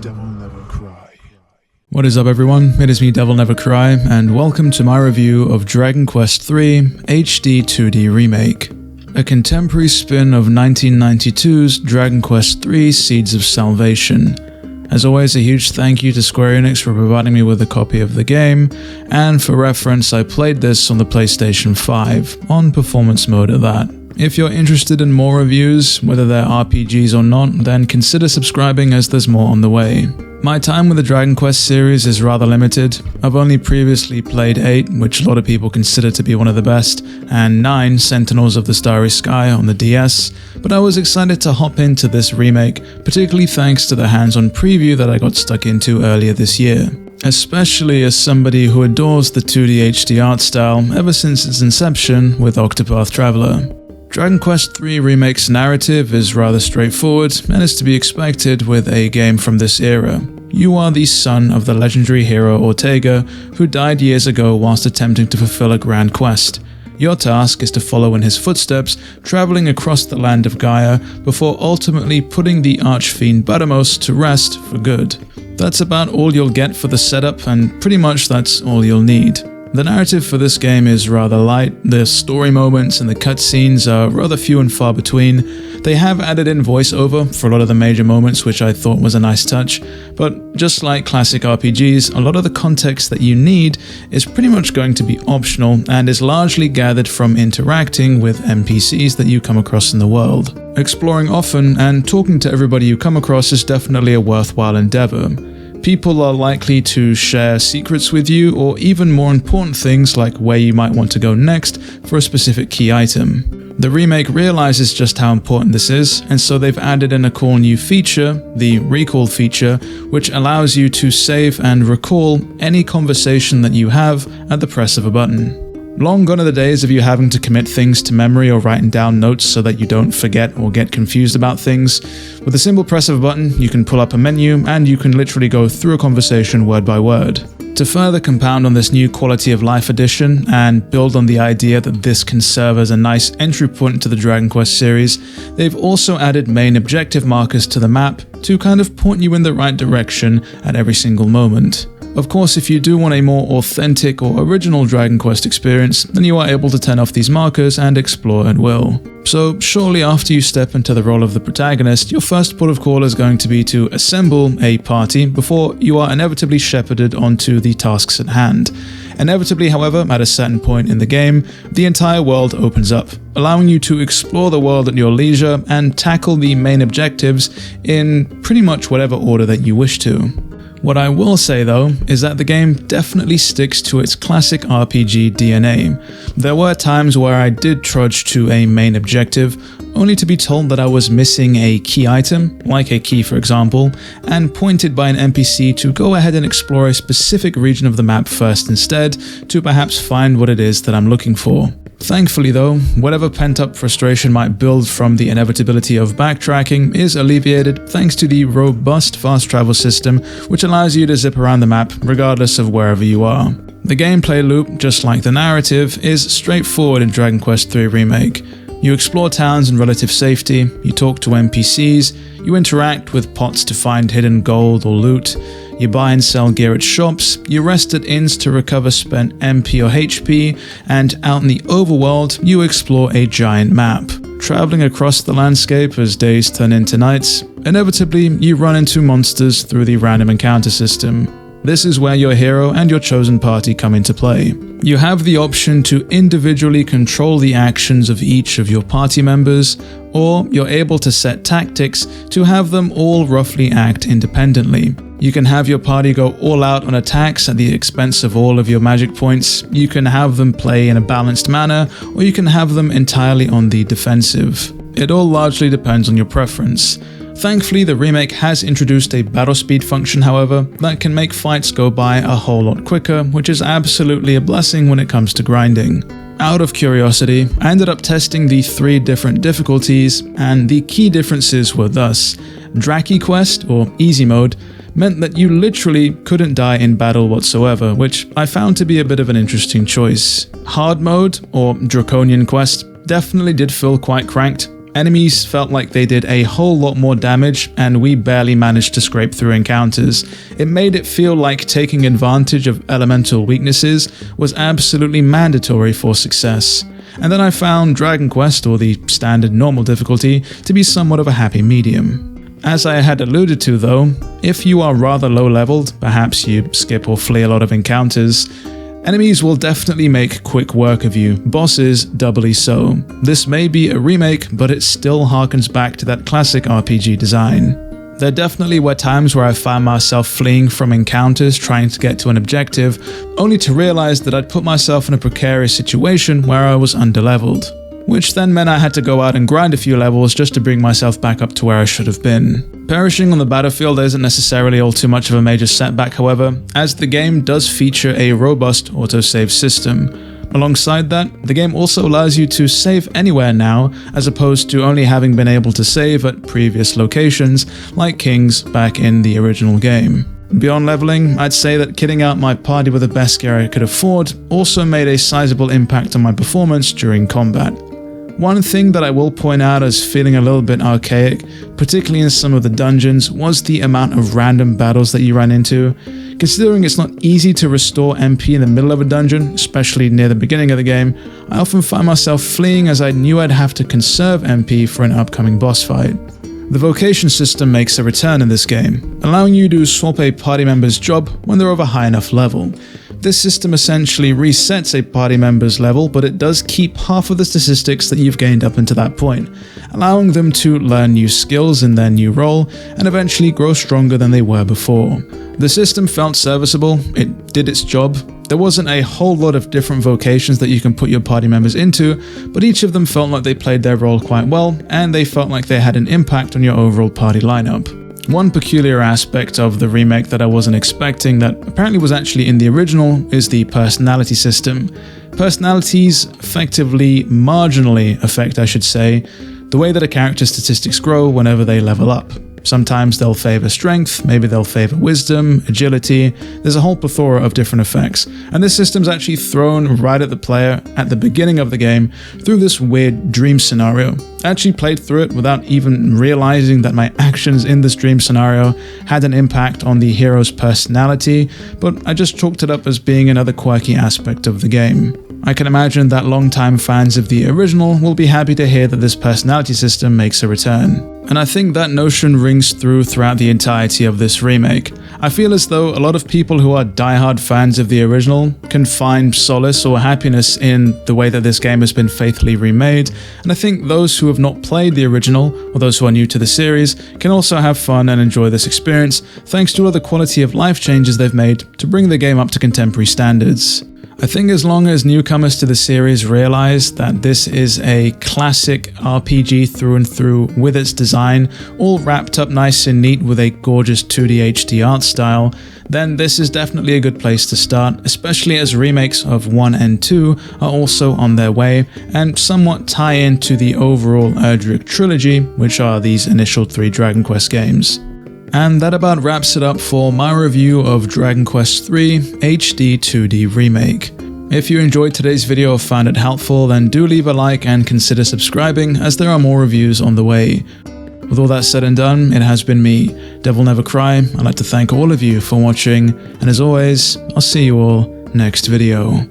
DevilNeverCry. What is up everyone, it is me DevilNeverCry, and welcome to my review of Dragon Quest III HD-2D Remake, a contemporary spin of 1992's Dragon Quest III Seeds of Salvation. As always, a huge thank you to Square Enix for providing me with a copy of the game, and for reference I played this on the PlayStation 5, on performance mode at that. If you're interested in more reviews, whether they're RPGs or not, then consider subscribing as there's more on the way. My time with the Dragon Quest series is rather limited. I've only previously played 8, which a lot of people consider to be one of the best, and 9, Sentinels of the Starry Sky on the DS, but I was excited to hop into this remake, particularly thanks to the hands-on preview that I got stuck into earlier this year. Especially as somebody who adores the 2D HD art style ever since its inception with Octopath Traveler. Dragon Quest III Remake's narrative is rather straightforward and is to be expected with a game from this era. You are the son of the legendary hero Ortega, who died years ago whilst attempting to fulfill a grand quest. Your task is to follow in his footsteps, traveling across the land of Gaia before ultimately putting the archfiend Badamos to rest for good. That's about all you'll get for the setup, and pretty much that's all you'll need. The narrative for this game is rather light, the story moments and the cutscenes are rather few and far between. They have added in voiceover for a lot of the major moments, which I thought was a nice touch, but just like classic RPGs, a lot of the context that you need is pretty much going to be optional and is largely gathered from interacting with NPCs that you come across in the world. Exploring often and talking to everybody you come across is definitely a worthwhile endeavor. People are likely to share secrets with you, or even more important things like where you might want to go next for a specific key item. The remake realizes just how important this is, and so they've added in a cool new feature, the recall feature, which allows you to save and recall any conversation that you have at the press of a button. Long gone are the days of you having to commit things to memory or writing down notes so that you don't forget or get confused about things. With a simple press of a button, you can pull up a menu and you can literally go through a conversation word by word. To further compound on this new quality of life addition and build on the idea that this can serve as a nice entry point into the Dragon Quest series, they've also added main objective markers to the map to kind of point you in the right direction at every single moment. Of course, if you do want a more authentic or original Dragon Quest experience, then you are able to turn off these markers and explore at will. So shortly after you step into the role of the protagonist, your first port of call is going to be to assemble a party before you are inevitably shepherded onto the tasks at hand. Inevitably, however, at a certain point in the game, the entire world opens up, allowing you to explore the world at your leisure and tackle the main objectives in pretty much whatever order that you wish to. What I will say though, is that the game definitely sticks to its classic RPG DNA. There were times where I did trudge to a main objective, only to be told that I was missing a key item, like a key for example, and pointed by an NPC to go ahead and explore a specific region of the map first instead, to perhaps find what it is that I'm looking for. Thankfully though, whatever pent-up frustration might build from the inevitability of backtracking is alleviated thanks to the robust fast travel system, which allows you to zip around the map regardless of wherever you are. The gameplay loop, just like the narrative, is straightforward in Dragon Quest III Remake. You explore towns in relative safety, you talk to NPCs, you interact with pots to find hidden gold or loot, you buy and sell gear at shops, you rest at inns to recover spent MP or HP, and out in the overworld, you explore a giant map. Traveling across the landscape as days turn into nights, inevitably you run into monsters through the random encounter system. This is where your hero and your chosen party come into play. You have the option to individually control the actions of each of your party members, or you're able to set tactics to have them all roughly act independently. You can have your party go all out on attacks at the expense of all of your magic points, you can have them play in a balanced manner, or you can have them entirely on the defensive. It all largely depends on your preference. Thankfully, the remake has introduced a battle speed function, however, that can make fights go by a whole lot quicker, which is absolutely a blessing when it comes to grinding. Out of curiosity, I ended up testing the 3 different difficulties, and the key differences were thus: Draki Quest, or Easy Mode, meant that you literally couldn't die in battle whatsoever, which I found to be a bit of an interesting choice. Hard Mode, or Draconian Quest, definitely did feel quite cranked. Enemies felt like they did a whole lot more damage, and we barely managed to scrape through encounters. It made it feel like taking advantage of elemental weaknesses was absolutely mandatory for success. And then I found Dragon Quest, or the standard normal difficulty, to be somewhat of a happy medium. As I had alluded to though, if you are rather low leveled, perhaps you skip or flee a lot of encounters, enemies will definitely make quick work of you, bosses doubly so. This may be a remake, but it still harkens back to that classic RPG design. There definitely were times where I found myself fleeing from encounters trying to get to an objective, only to realize that I'd put myself in a precarious situation where I was underleveled, which then meant I had to go out and grind a few levels just to bring myself back up to where I should have been. Perishing on the battlefield isn't necessarily all too much of a major setback, however, as the game does feature a robust autosave system. Alongside that, the game also allows you to save anywhere now, as opposed to only having been able to save at previous locations, like King's back in the original game. Beyond leveling, I'd say that kitting out my party with the best gear I could afford also made a sizable impact on my performance during combat. One thing that I will point out as feeling a little bit archaic, particularly in some of the dungeons, was the amount of random battles that you ran into. Considering it's not easy to restore MP in the middle of a dungeon, especially near the beginning of the game, I often find myself fleeing as I knew I'd have to conserve MP for an upcoming boss fight. The Vocation system makes a return in this game, allowing you to swap a party member's job when they're of a high enough level. This system essentially resets a party member's level, but it does keep half of the statistics that you've gained up until that point, allowing them to learn new skills in their new role and eventually grow stronger than they were before. The system felt serviceable, it did its job. There wasn't a whole lot of different vocations that you can put your party members into, but each of them felt like they played their role quite well, and they felt like they had an impact on your overall party lineup. One peculiar aspect of the remake that I wasn't expecting that apparently was actually in the original is the personality system. Personalities effectively marginally affect, I should say, the way that a character's statistics grow whenever they level up. Sometimes they'll favor strength, maybe they'll favor wisdom, agility. There's a whole plethora of different effects, and this system's actually thrown right at the player at the beginning of the game through this weird dream scenario. I actually played through it without even realizing that my actions in this dream scenario had an impact on the hero's personality, but I just chalked it up as being another quirky aspect of the game. I can imagine that longtime fans of the original will be happy to hear that this personality system makes a return. And I think that notion rings through throughout the entirety of this remake. I feel as though a lot of people who are diehard fans of the original can find solace or happiness in the way that this game has been faithfully remade, and I think those who have not played the original, or those who are new to the series, can also have fun and enjoy this experience thanks to all the quality of life changes they've made to bring the game up to contemporary standards. I think as long as newcomers to the series realize that this is a classic RPG through and through with its design, all wrapped up nice and neat with a gorgeous 2D HD art style, then this is definitely a good place to start, especially as remakes of 1 and 2 are also on their way and somewhat tie into the overall Erdrick trilogy, which are these initial 3 Dragon Quest games. And that about wraps it up for my review of Dragon Quest III HD-2D Remake. If you enjoyed today's video or found it helpful, then do leave a like and consider subscribing, as there are more reviews on the way. With all that said and done, it has been me, DevilNeverCry. I'd like to thank all of you for watching, and as always, I'll see you all next video.